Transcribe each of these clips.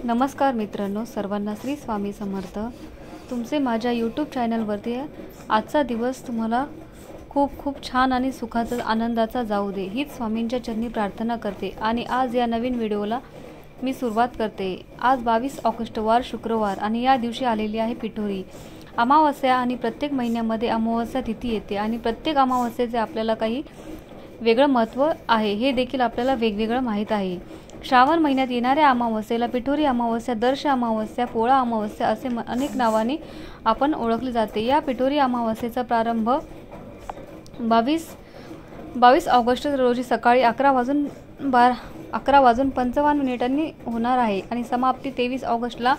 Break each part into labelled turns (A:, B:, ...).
A: नमस्कार मित्रांनो, सर्वांना श्री स्वामी समर्थ। तुमचे माझ्या यूट्यूब चॅनलवरती आजचा दिवस तुम्हाला खूप खूप छान आणि सुखाचा आनंदाचा जाऊ दे हीच स्वामींच्या चरणी प्रार्थना करते। आणि आज या नवीन व्हिडिओला मी सुरुवात करते। आज 22 ऑगस्ट वार शुक्रवार आणि या दिवशी आलेली आहे पिठोरी अमावस्या। आणि प्रत्येक महिन्यामध्ये अमावस्या तिथी येते आणि प्रत्येक अमावस्येचे आपल्याला काही वेगळं महत्त्व आहे हे देखील आपल्याला वेगवेगळं माहीत आहे। श्रावण महिन्यात येणाऱ्या अमावस्येला पिठोरी अमावस्या, दर्श अमावस्या, पोळा अमावस्या असे अनेक नावाने आपण ओळखले जाते। या पिठोरी अमावस्येचा प्रारंभ 22 ऑगस्ट रोजी सकाळी 11:55 होणार आहे आणि समाप्ती 23 ऑगस्टला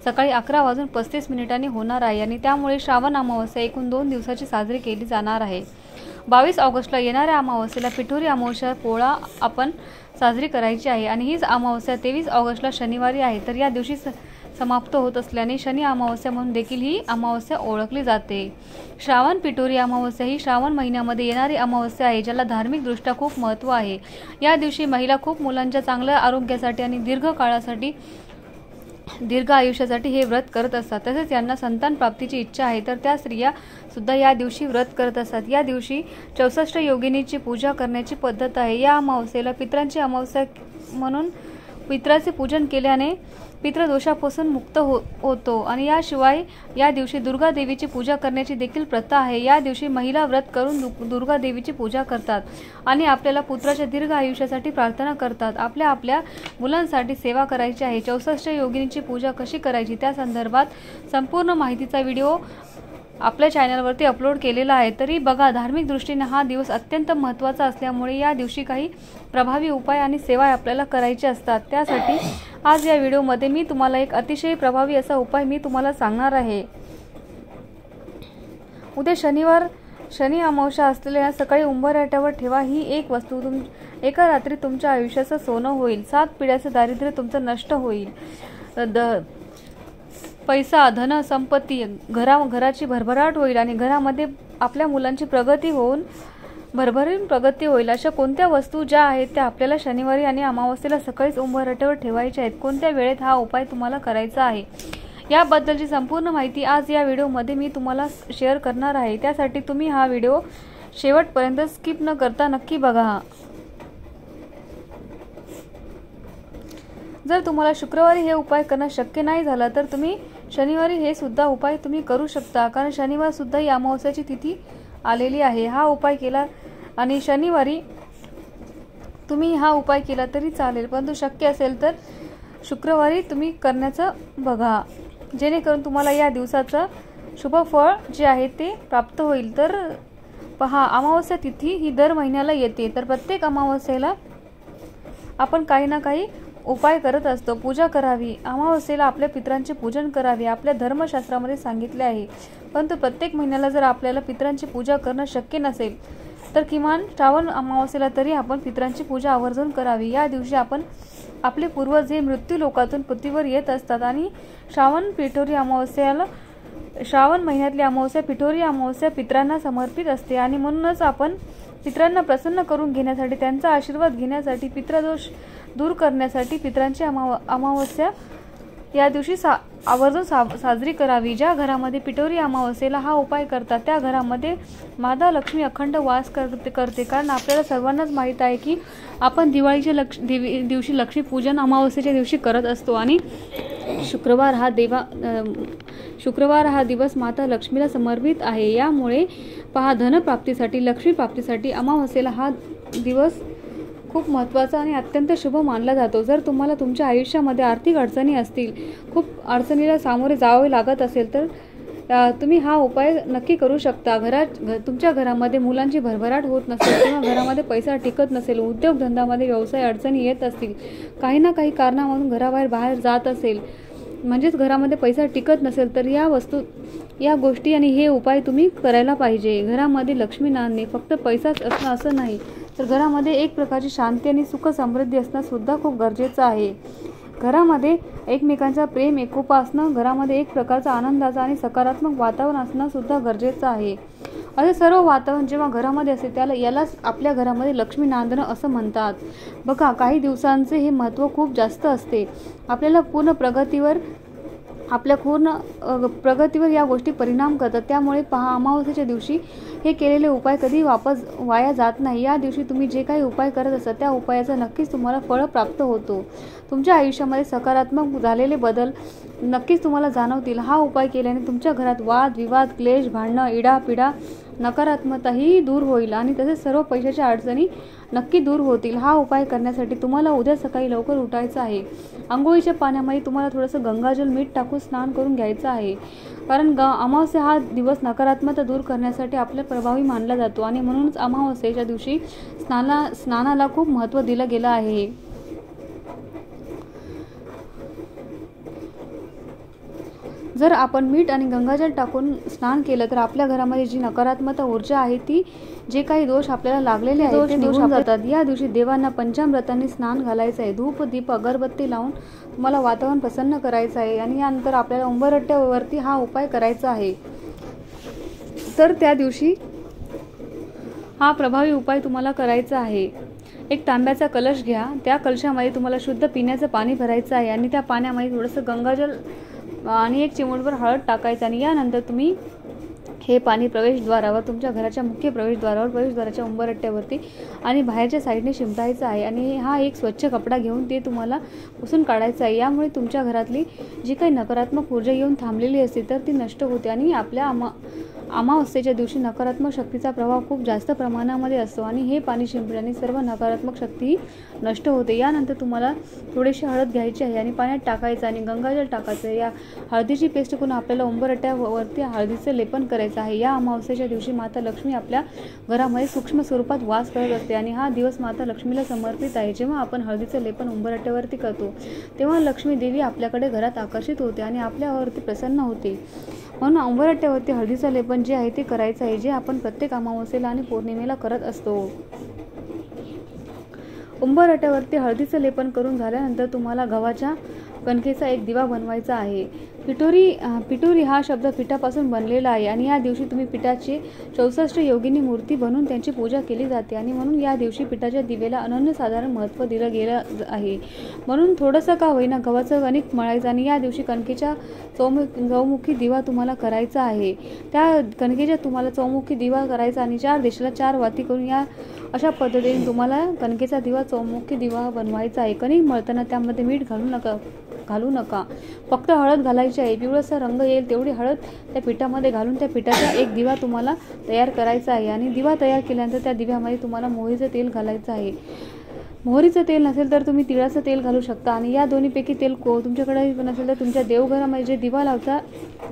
A: सकाळी 11:35 होणार आहे। आणि त्यामुळे श्रावण अमावस्या एकूण 2 दिवसाची साजरी केली जाणार आहे। 22 ऑगस्टला येणाऱ्या अमावस्येला पिठोरी अमावस्या पोळा आपण साजरी करायची आहे आणि हीच अमावस्या 23 ऑगस्टला शनिवारी आहे। तर या दिवशी समाप्त होत असल्याने शनी अमावस्या म्हणून देखील ही अमावस्या ओळखली जाते। श्रावण पिठोरी अमावस्या ही श्रावण महिन्यामध्ये येणारी अमावस्या आहे, ज्याला धार्मिक दृष्ट्या खूप महत्त्व आहे। या दिवशी महिला खूप मुलांच्या चांगल्या आरोग्यासाठी आणि दीर्घ आयुष्यासाठी हे व्रत करत असतात। तसेच यांना संतान प्राप्तीची इच्छा आहे तर त्या स्त्रिया सुद्धा या दिवशी व्रत करत असतात। या दिवशी 64 योगिनीची पूजा करण्याची पद्धत आहे। या अमावस्येला पितरांची अमावस्या म्हणून पितराचे पूजन केल्याने पितृदोषापासून मुक्त होतो। आणि याशिवाय या दिवशी दुर्गा देवीची पूजा करण्याची देखील प्रथा आहे। या दिवशी महिला व्रत करून दुर्गा देवीची पूजा करतात आणि आपल्याला पुत्राच्या दीर्घ आयुष्यासाठी प्रार्थना करतात। आपल्या मुलांसाठी सेवा करायची आहे। 64 योगिनीची पूजा कशी करायची त्या संदर्भात संपूर्ण माहितीचा व्हिडिओ आपल्या चॅनलवरती अपलोड केलेला आहे, तरी बघा। धार्मिक दृष्टीने हा दिवस अत्यंत महत्त्वाचा असल्यामुळे या दिवशी काही प्रभावी उपाय आणि सेवा आपल्याला करायचे असतात। त्यासाठी आज या व्हिडिओमध्ये मी तुम्हाला एक अतिशय प्रभावी असा उपाय मी तुम्हाला सांगणार आहे। उद्या शनी अमावस्या असलेल्या सकाळी उंबरठ्यावर ठेवा ही एक वस्तू। एका रात्री तुमच्या आयुष्याचं सोनं होईल। 7 पिढ्याचं दारिद्र्य तुमचं नष्ट होईल। पैसा, धन, संपत्ती, घराची भरभराट होईल आणि घरामध्ये आपल्या मुलांची भरभरून प्रगती होईल। अशा कोणत्या वस्तू ज्या आहेत त्या आपल्याला शनिवारी आणि अमावस्येला सकाळीच उंबरठ्यावर ठेवायच्या आहेत। कोणत्या वेळेत हा उपाय तुम्हाला करायचा आहे याबद्दलची संपूर्ण माहिती आज या व्हिडिओमध्ये मी तुम्हाला शेअर करणार आहे। त्यासाठी तुम्ही हा व्हिडिओ शेवटपर्यंत स्किप न करता नक्की बघा। जर तुम्हाला शुक्रवारी हे उपाय करणं शक्य नाही झालं तर तुम्ही शनिवारी हे सुद्धा उपाय तुम्ही करू शकता, कारण शनिवार सुद्धा ही अमावस्याची तिथी आलेली आहे। हा उपाय केला आणि शनिवारी तुम्ही हा उपाय केला तरी चालेल, परंतु शक्य असेल तर शुक्रवारी तुम्ही करण्याचं बघा, जेणेकरून तुम्हाला या दिवसाचं शुभ फळ जे आहे ते प्राप्त होईल। तर पहा, अमावस्या तिथी ही दर महिन्याला येते, तर प्रत्येक अमावस्येला आपण काही ना काही उपाय करत असतो। पूजा करावी, अमावस्येला आपल्या पितरांचे पूजन करावे आपल्या धर्मशास्त्रामध्ये सांगितले आहे। परंतु प्रत्येक महिन्याला जर आपल्याला पितरांची पूजा करणं शक्य नसेल तर किमान श्रावण अमावस्येला तरी आपण पितरांची पूजा आवर्जून करावी। या दिवशी आपले पूर्वज हे मृत्यू लोकातून पृथ्वीवर येत असतात आणि श्रावण महिन्यातली अमावस्या पिठोरी अमावस्या पितरांना समर्पित असते आणि म्हणूनच आपण पितरांना प्रसन्न करून घेण्यासाठी, त्यांचा आशीर्वाद घेण्यासाठी, पितृदोष दूर करण्यासाठी पितरांची अमावस्या या दिवशी आवर्जून साजरी करावी। ज्या घरामध्ये पिठोरी अमावस्येला हा उपाय करतात त्या घरामध्ये माता लक्ष्मी अखंड वास करते, कारण आपल्याला सर्वांनाच माहीत आहे की आपण दिवाळीच्या दिवशी लक्ष्मी पूजन अमावस्येच्या दिवशी करत असतो आणि शुक्रवार हा दिवस माता लक्ष्मीला समर्पित आहे। यामुळे पहा, धनप्राप्तीसाठी, लक्ष्मी प्राप्तीसाठी अमावस्येला हा दिवस खूप महत्त्वाचा आणि अत्यंत शुभ मानला जातो। जर तुम्हाला तुमच्या आयुष्यामध्ये आर्थिक अडचणी असतील, खूप अडचणीला सामोरे जावे लागत असेल तर तुम्ही हा उपाय नक्की करू शकता। तुमच्या घरामध्ये मुलांची भरभराट होत नसेल किंवा घरामध्ये पैसा टिकत नसेल, उद्योगधंद्यामध्ये व्यवसाय अडचणी येत असतील, काही ना काही कारणामधून बाहेर जात असेल, म्हणजेच घरामध्ये पैसा टिकत नसेल तर या गोष्टी आणि हे उपाय तुम्ही करायला पाहिजे। घरामध्ये लक्ष्मी नांदणे, फक्त पैसाच असणं असं नाही, तर घरामध्ये एक प्रकारची शांती आणि सुख समृद्धी असणं सुद्धा खूप गरजेचं आहे। घरामध्ये एकमेकांचा प्रेम एकोपा असणं, घरामध्ये एक प्रकारचा आनंदाचा आणि सकारात्मक वातावरण असणं सुद्धा गरजेचं आहे। असे सर्व वातावरण जेव्हा घरामध्ये असते यालाच आपल्या घरामध्ये लक्ष्मी नांदणं असं म्हणतात. बघा, काही दिवसांचे हे महत्त्व खूप जास्त असते. आपल्या पूर्ण प्रगतीवर या गोष्टी परिणाम करतात. त्यामुळे पहा, अमावस्येच्या दिवशी हे केलेले उपाय कधी वापस वाया जात नाही. या दिवशी तुम्ही जे काही उपाय करत असता त्या उपायाचा नक्कीच तुम्हाला फळ प्राप्त होतो. तुमच्या आयुष्यामध्ये सकारात्मक झालेले बदल नक्कीच तुम्हाला जाणवतील. हा उपाय केल्याने तुमच्या घरात वाद विवाद, क्लेश, भांडणं, इडापिडा, नकारात्मकताही दूर होईल आणि तसेच सर्व पैशाच्या अडचणी नक्की दूर होतील. हा उपाय करण्यासाठी तुम्हाला उद्या सकाळी लवकर उठायचं आहे. अंघोळीच्या पाण्यामध्ये तुम्हाला थोडंसं गंगाजल मीठ टाकून स्नान करून घ्यायचं आहे. कारण अमावस्या हा दिवस नकारात्मकता दूर करण्यासाठी आपल्या प्रभावी मानला जातो आणि म्हणूनच अमावस्येच्या दिवशी स्नानाला खूप महत्त्व दिलं गेलं आहे. जर आपण मीठ आणि गंगाजल टाकून स्नान केलं तर आपल्या घरामध्ये जी नकारात्मक ऊर्जा आहे, ती जे काही दोष आपल्याला लागलेले आहेत ते निघून जातात. या दिवशी देवांना पंचामृतांनी स्नान घालायचं आहे. धूप दीप अगरबत्ती लावून तुम्हाला वातावरण प्रसन्न करायचं आहे आणि यानंतर आपल्याला उंबरठ्यावरती हा उपाय करायचा आहे. तर त्या दिवशी हा प्रभावी उपाय तुम्हाला करायचा आहे. एक तांब्याचा कलश घ्या. त्या कलशामध्ये तुम्हाला शुद्ध पिण्याचं पाणी भरायचं आहे आणि त्या पाण्यामध्ये थोडंसं गंगाजल आणि एक चिमूटभर हळद टाकायचं आणि यानंतर तुम्ही हे पाणी प्रवेशद्वारावर, तुमच्या घराच्या मुख्य प्रवेशद्वाराच्या उंबरठ्यावरती आणि बाहेरच्या साईडने शिंपडायचं आहे आणि हा एक स्वच्छ कपडा घेऊन ते तुम्हाला पुसून काढायचं आहे. यामुळे तुमच्या घरातली जी काही नकारात्मक ऊर्जा येऊन थांबलेली असते तर ती नष्ट होते आणि आपल्या अमावस्येच्या दिवशी नकारात्मक शक्तीचा प्रभाव खूप जास्त प्रमाणामध्ये असतो आणि हे पाणी शिंपडल्याने सर्व नकारात्मक शक्ती नष्ट होते. यानंतर तुम्हाला थोडीशी हळद घ्यायची आहे आणि पाण्यात टाकायचं आणि गंगाजल टाकायचं. या हळदीची पेस्ट करून आपल्याला उंबरठ्यावरती हळदीचं लेपन करायचं आहे. या अमावस्येच्या दिवशी माता लक्ष्मी आपल्या घरामध्ये सूक्ष्म स्वरूपात वास करत असते आणि हा दिवस माता लक्ष्मीला समर्पित आहे. जेव्हा आपण हळदीचं लेपन उंबरठ्यावरती करतो तेव्हा लक्ष्मी देवी आपल्याकडे घरात आकर्षित होते आणि आपल्यावरती प्रसन्न होते. म्हणून उंबरठ्यावरती हळदीचं लेपन जे आहे ते करायचं आहे, जे आपण प्रत्येक अमावस्येला आणि पौर्णिमेला करत असतो. उंबरठ्यावरती हळदीचं लेपन करून झाल्यानंतर तुम्हाला गव्हाच्या कणकेचा एक दिवा बनवायचा आहे. पिठोरी हा शब्द पिठापासून बनलेला आहे आणि या दिवशी तुम्ही पिठाची 64 योगिनी मूर्ती बनवून त्यांची पूजा केली जाते आणि म्हणून या दिवशी पिठाच्या दिवेला अनन्यसाधारण महत्त्व दिलं गेलं आहे. म्हणून थोडंसं का होईना गव्हाचं कणिक मळायचं आणि या दिवशी कणकेच्या चौमुखी दिवा तुम्हाला करायचा आहे. त्या कणकेच्या तुम्हाला चौमुखी दिवा करायचा आणि 4 दिशेला 4 वाती करून या अशा पद्धतीने तुम्हाला कणकेचा दिवा चौमुखी दिवा बनवायचा आहे. कणिक मळताना त्यामध्ये मीठ घालू नका. फक्त हळद घालायची आहे. पिवळसा रंग येईल तेवढी हळद त्या पिठामध्ये घालून त्या पिठाचा एक दिवा तुम्हाला तयार करायचा आहे आणि दिवा तयार केल्यानंतर त्या दिव्यामध्ये तुम्हाला मोहरीचं तेल घालायचं आहे. मोहरीचं तेल नसेल तर तुम्ही तिळाचं तेल घालू शकता आणि या दोन्हीपैकी तेल तुमच्याकडे नसेल तर तुमच्या देवघरामध्ये जे दिवा लावता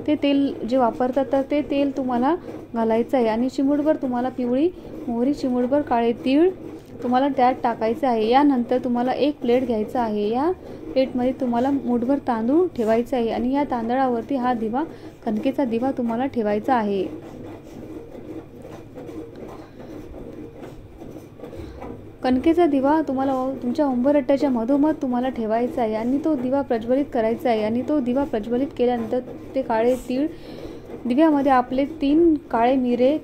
A: ते तेल जे वापरतात तर ते तेल तुम्हाला घालायचं आहे आणि चिमूटभर तुम्हाला पिवळी मोहरी, चिमूटभर काळे तीळ तुम्हाला त्यात टाकायचं आहे. यानंतर तुम्हाला एक प्लेट घ्यायचा आहे. या प्लेटमध्ये तुम्हाला मूठभर तांदूळ ठेवायचा आहे आणि या तांदळावरती हा दिवा, कणकेचा दिवा तुम्हाला ठेवायचा आहे. कणकेचा दिवा तुम्हाला तुमच्या उंबरठ्याच्या मधोमध तुम्हाला ठेवायचा आहे आणि तो दिवा प्रज्वलित करायचा आहे आणि तो दिवा प्रज्वलित केल्यानंतर ते काळे तीळ दिव्यामध्ये आपले 3 काळे मिरे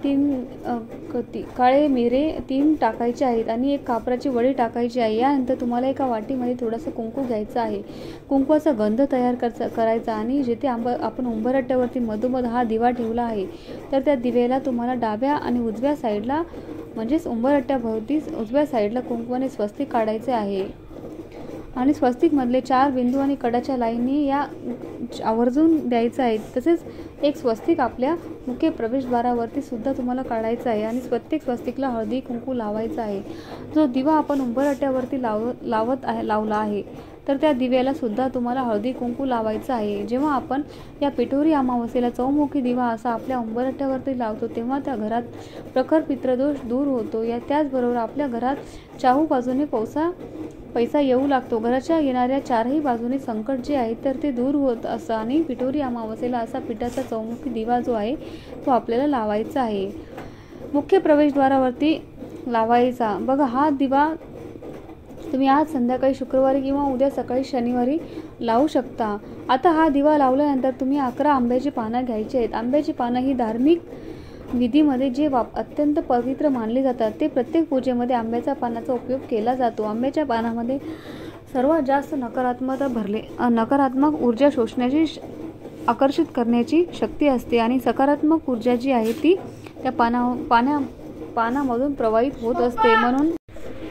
A: 3 टाकायचे आहेत आणि एक कापराची वडी टाकायची आहे. यानंतर तुम्हाला एका वाटीमध्ये थोडंसं कुंकू घ्यायचं आहे. कुंकवाचा गंध तयार करायचा आणि जिथे आपण उंबरठ्यावरती मधोमध हा दिवा ठेवला आहे तर त्या दिव्याला तुम्हाला डाव्या आणि उजव्या साईडला म्हणजेच उंबरठ्याभोवती उजव्या साईडला कुंकवाने स्वस्तिक काढायचे आहे आणि स्वस्तिकमधले 4 बिंदू आणि कडाच्या लाईनी या आवर्जून द्यायचं आहे. तसेच एक स्वस्तिक आपल्या मुख्य प्रवेशद्वारावरती सुद्धा तुम्हाला काढायचं आहे आणि प्रत्येक स्वस्तिकला हळदी कुंकू लावायचा आहे. जो दिवा आपण उंबरठ्यावरती लावला आहे तर त्या दिव्याला सुद्धा तुम्हाला हळदी कुंकू लावायचं आहे. जेव्हा आपण या पिठोरी अमावस्येला चौमुखी दिवा असा आपल्या उंबरठ्यावरती लावतो तेव्हा त्या घरात प्रखर पितृदोष दूर होतो. त्याचबरोबर आपल्या घरात चाहू बाजूने पैसा येऊ लागतो. घराच्या येणाऱ्या 4ही बाजूने संकट जे आहे तर ते दूर होत असतं आणि पिठोरी अमावस्येला असा पिठाचा चौमुखी दिवा जो आहे तो आपल्याला लावायचा आहे. मुख्य प्रवेशद्वारावरती लावायचा. बघा, हा दिवा तुम्ही आज संध्याकाळी शुक्रवारी किंवा उद्या सकाळी शनिवारी लावू शकता. आता हा दिवा लावल्यानंतर तुम्ही 11 आंब्याची पानं घ्यायची आहेत. आंब्याची पानं ही धार्मिक विधीमध्ये जे अत्यंत पवित्र मानले जातात ते प्रत्येक पूजेमध्ये आंब्याच्या पानाचा उपयोग केला जातो. आंब्याच्या पानामध्ये सर्वात जास्त नकारात्मक ऊर्जा शोषण्याची आकर्षित करण्याची शक्ती असते आणि सकारात्मक ऊर्जा जी आहे ती त्या पानामधून प्रवाहित होत असते. म्हणून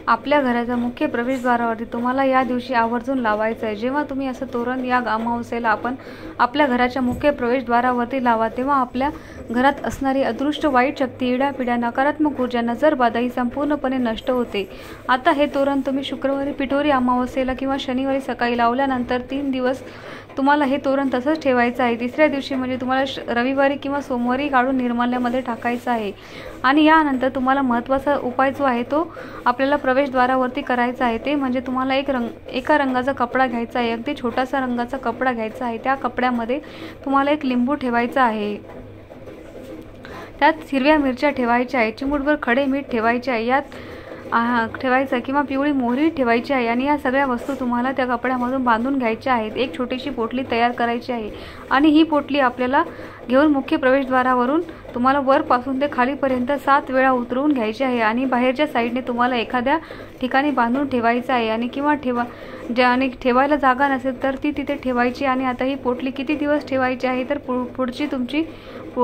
A: आपल्या घराच्या मुख्य प्रवेशद्वारावरती तुम्हाला या दिवशी आवर्जून लावायचं आहे. जेव्हा तुम्ही असं तोरण या अमावस्येला आपण आपल्या घराच्या मुख्य प्रवेशद्वारावरती लावा, तेव्हा आपल्या घरात असणारी अदृष्ट वाईट शक्ती, इडापिडा, नकारात्मक ऊर्जा, नजरबाधा ही संपूर्णपणे नष्ट होते. आता हे तोरण तुम्ही शुक्रवारी पिठोरी अमावस्येला किंवा शनिवारी सकाळी लावल्यानंतर 3 दिवस तुम्हाला हे तोरण तसंच ठेवायचं आहे. तिसऱ्या दिवशी म्हणजे तुम्हाला रविवारी किंवा सोमवारी काढून निर्माल्यामध्ये टाकायचं आहे. आणि यानंतर तुम्हाला महत्त्वाचा उपाय जो आहे तो आपल्याला प्रवेशद्वारावरती करायचा आहे. ते म्हणजे तुम्हाला एका रंगाचा कपडा घ्यायचा आहे. अगदी छोटासा रंगाचा कपडा घ्यायचा आहे. त्या कपड्यामध्ये तुम्हाला एक लिंबू ठेवायचा आहे. त्यात हिरव्या मिरच्या ठेवायच्या आहे. चिमूटभर खडे मीठ ठेवायचे आहे. यात ठेवायचं किंवा पिवळी मोहरी ठेवायची आहे. आणि या सगळ्या वस्तू तुम्हाला त्या कपड्यामधून बांधून घ्यायच्या आहेत. एक छोटीशी पोटली तयार करायची आहे आणि ही पोटली आपल्याला घेऊन मुख्य प्रवेशद्वारावरून तुम्हाला वरपासून ते खालीपर्यंत 7 वेळा उतरवून घ्यायची आहे. आणि बाहेरच्या साईडने तुम्हाला एखाद्या ठिकाणी बांधून ठेवायचं आहे. आणि किंवा ठेवायला जागा नसेल तर ती तिथे ठेवायची. आणि आता ही पोटली किती दिवस ठेवायची आहे तर पुढची तुमची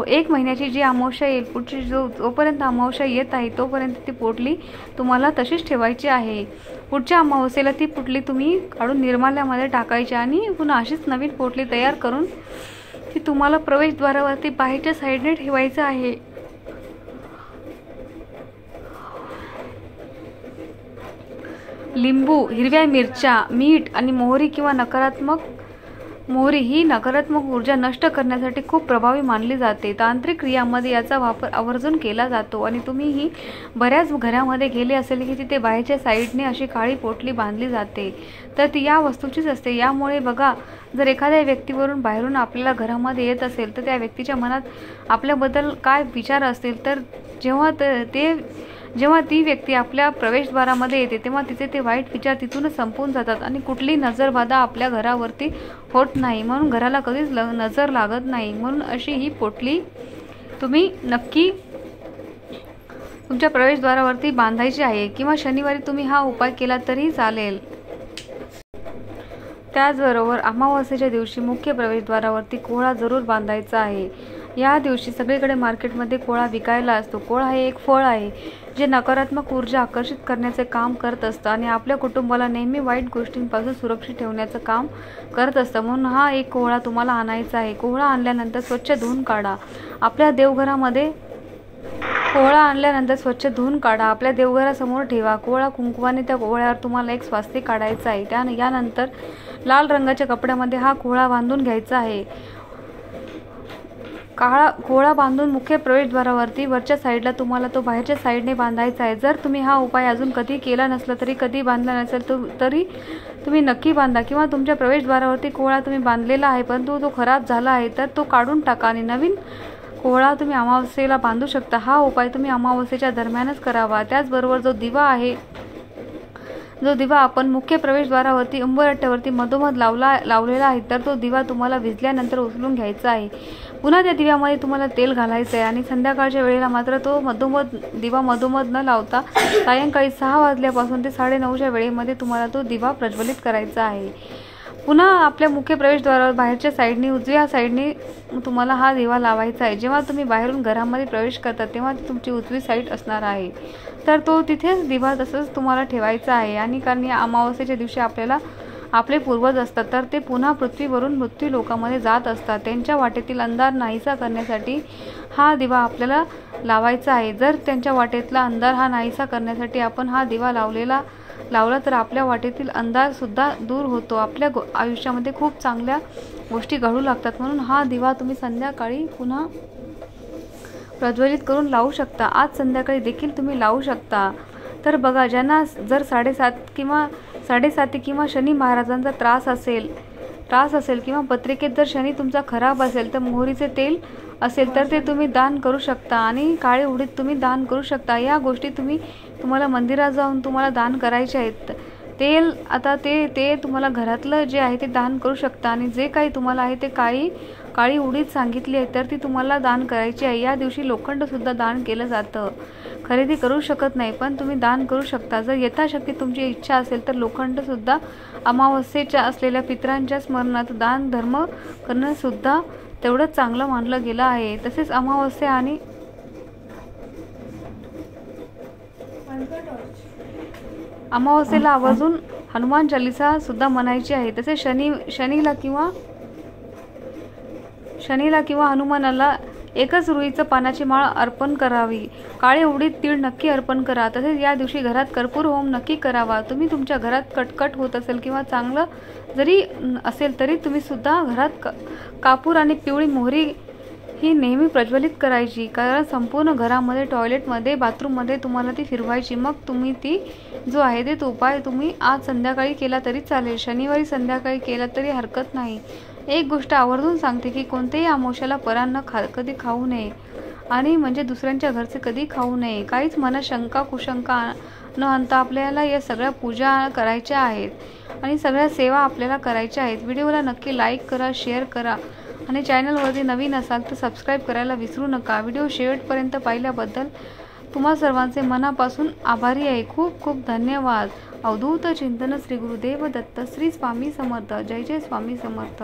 A: 1 महिन्याची जी अमावस्या येईल, पुढची जोपर्यंत अमावस्या येत आहे तोपर्यंत ती पोटली तुम्हाला तशीच ठेवायची आहे. पुढच्या अमावस्येला ती पोटली तुम्ही काढून निर्माल्यामध्ये टाकायची आणि पुन्हा अशीच नवीन पोटली तयार करून ती तुम्हाला प्रवेशद्वारावरती बाहेरच्या साईडने ठेवायचं आहे. लिंबू, हिरव्या मिरच्या, मीठ आणि मोहरी ही नकारात्मक ऊर्जा नष्ट करण्यासाठी खूप प्रभावी मानली जाते. तांत्रिक क्रियामध्ये याचा वापर आवर्जून केला जातो. आणि तुम्हीही बऱ्याच घरामध्ये गेले असेल की तिथे बाहेरच्या साईडने अशी काळी पोटली बांधली जाते, तर ती या वस्तूचीच असते. यामुळे बघा, जर एखाद्या व्यक्तीवरून बाहेरून आपल्याला घरामध्ये येत असेल तर त्या व्यक्तीच्या मनात आपल्याबद्दल काय विचार असतील, तर जेव्हा ती व्यक्ती आपल्या प्रवेशद्वारामध्ये येते तेव्हा तिचे ते वाईट विचार तिथूनच संपून जातात आणि कुठली नजरबाधा आपल्या घरावरती होत नाही. म्हणून घराला कधीच नजर लागत नाही. म्हणून अशी ही पोटली तुम्ही नक्की तुमच्या प्रवेशद्वारावरती बांधायची आहे. किंवा शनिवारी तुम्ही हा उपाय केला तरी चालेल. त्याचबरोबर अमावस्येच्या दिवशी मुख्य प्रवेशद्वारावरती कोहळा जरूर बांधायचा आहे. या दिवशी सगळीकडे मार्केटमध्ये कोहळा विकायला असतो. कोहळा हे एक फळ आहे जे नकारात्मक ऊर्जा आकर्षित करण्याचे काम करत असतं आणि आपल्या कुटुंबाला नेहमी वाईट गोष्टींपासून सुरक्षित ठेवण्याचं काम करत असतं. म्हणून हा एक कोहळा तुम्हाला आणायचा आहे. कोहळा आणल्यानंतर स्वच्छ धुवून काढा. आपल्या देवघरामध्ये स्वच्छ धुवून काढा. आपल्या देवघरासमोर ठेवा. कोहळा कुंकवाने त्या कोहळ्यावर तुम्हाला एक स्वास्तिक काढायचं आहे. यानंतर लाल रंगाच्या कपड्यामध्ये हा कोहळा बांधून घ्यायचा आहे. कोहळा बांधून मुख्य प्रवेशद्वारावरती वरच्या साईडला तुम्हाला तो बाहेरच्या साईडने बांधायचा आहे. जर तुम्ही हा उपाय अजून कधी केला नसला तरी कधी बांधला नसेल तरी तुम्ही नक्की बांधा. किंवा तुमच्या प्रवेशद्वारावरती कोहळा तुम्ही बांधलेला आहे परंतु तो खराब झाला आहे तर तो काढून टाका आणि नवीन कोहळा तुम्ही अमावस्येला बांधू शकता. हा उपाय तुम्ही अमावस्येच्या दरम्यानच करावा. त्याचबरोबर जो दिवा आपण मुख्य प्रवेशद्वारावरती उंबरठ्यावरती मधोमध लावलेला आहे तर तो दिवा तुम्हाला विझल्यानंतर उचलून घ्यायचा आहे. पुन्हा त्या दिव्यामध्ये तुम्हाला तेल घालायचं आहे आणि संध्याकाळच्या वेळेला मात्र तो दिवा मधोमध न लावता सायंकाळी 6 वाजल्यापासून ते 9:30च्या वेळेमध्ये तुम्हाला तो दिवा प्रज्वलित करायचा आहे. पुन्हा आपल्या मुख्य प्रवेशद्वारावर बाहेरच्या साईडने उजव्या साईडने तुम्हाला हा दिवा लावायचा आहे. जेव्हा तुम्ही बाहेरून घरामध्ये प्रवेश करता तेव्हा ती तुमची उजवी साईड असणार आहे. तर तो तिथेच दिवा तसंच तुम्हाला ठेवायचा आहे. आणि कारण या अमावस्येच्या दिवशी आपले पूर्वज असतात तर ते पुन्हा पृथ्वीवरून मृत्यू लोकांमध्ये जात असतात. त्यांच्या वाटेतील अंधार नाहीसा करण्यासाठी हा दिवा आपल्याला लावायचा आहे. जर त्यांच्या वाटेतला अंधार हा नाहीसा करण्यासाठी आपण हा दिवा लावला तर आपल्या वाटेतील अंधार सुद्धा दूर होतो. आपल्या आयुष्यामध्ये खूप चांगल्या गोष्टी घडू लागतात. म्हणून हा दिवा तुम्ही संध्याकाळी पुन्हा प्रज्वलित करून लावू शकता. आज संध्याकाळी देखील तुम्ही लावू शकता. तर बघा, ज्यांना जर 7.5 किंवा शनी महाराजांचा त्रास असेल किंवा पत्रिकेत जर शनी तुमचा खराब असेल तर मोहरीचे तेल असेल तर ते तुम्ही दान करू शकता आणि काळे उडीद तुम्ही दान करू शकता. या गोष्टी तुम्हाला मंदिरात जाऊन तुम्हाला दान करायचे आहेत. तेल आता ते तुम्हाला घरातलं जे आहे ते दान करू शकता आणि जे काही तुम्हाला आहे ते काळी उडीद सांगितली आहे तर ती तुम्हाला दान करायची आहे। या दिवशी लोखंडसुद्धा दान केलं जातं। खरेदी करू शकत नाही पण तुम्ही दान करू शकता। जर यथाशक्ती तुमची इच्छा असेल तर लोखंडसुद्धा अमावस्येच्या असलेल्या पितरांच्या स्मरणात दान धर्म करणंसुद्धा तेवढंच चांगलं मानलं गेलं आहे। तसेच अमावस्या आणि अमावस्येला आवर्जून हनुमान चालीसा सुद्धा म्हणायची आहे। तसेच शनीला किंवा हनुमानाला एकच रुईचं पानाची माळ अर्पण करावी। काळे उडीद तीळ नक्की अर्पण करा। तसेच या दिवशी घरात कर्पूर होम नक्की करावा। तुम्ही तुमच्या घरात कटकट होत असेल किंवा चांगलं जरी असेल तरी तुम्ही सुद्धा घरात कापूर आणि पिवळी मोहरी ही नेहमी प्रज्वलित करायची। कारण संपूर्ण घरामध्ये टॉयलेटमध्ये बाथरूममध्ये तुम्हाला ती फिरवायची। मग तुम्ही ती जो आहे ते उपाय तुम्ही आज संध्याकाळी केला तरी चालेल, शनिवारी संध्याकाळी केला तरी हरकत नाही। एक गोष्ट आवर्जून सांगते की कोणत्याही अमावस्येला परान्न कधी खाऊ नये आणि म्हणजे दुसऱ्यांच्या घरचे कधी खाऊ नये। काहीच मनात शंका कुशंका न आणता आपल्याला या सगळ्या पूजा करायच्या आहेत आणि सगळ्या सेवा आपल्याला करायच्या आहेत। व्हिडिओला नक्की लाईक करा, शेअर करा आणि चॅनलवरती नवीन असाल तर सबस्क्राईब करायला विसरू नका। व्हिडिओ शेवटपर्यंत पाहिल्याबद्दल तुम्हा सर्वांचे मनापासून आभारी आहे। खूप खूप धन्यवाद। अवधूत चिंतन श्री गुरुदेव दत्त, श्री स्वामी समर्थ। जय जय स्वामी समर्थ।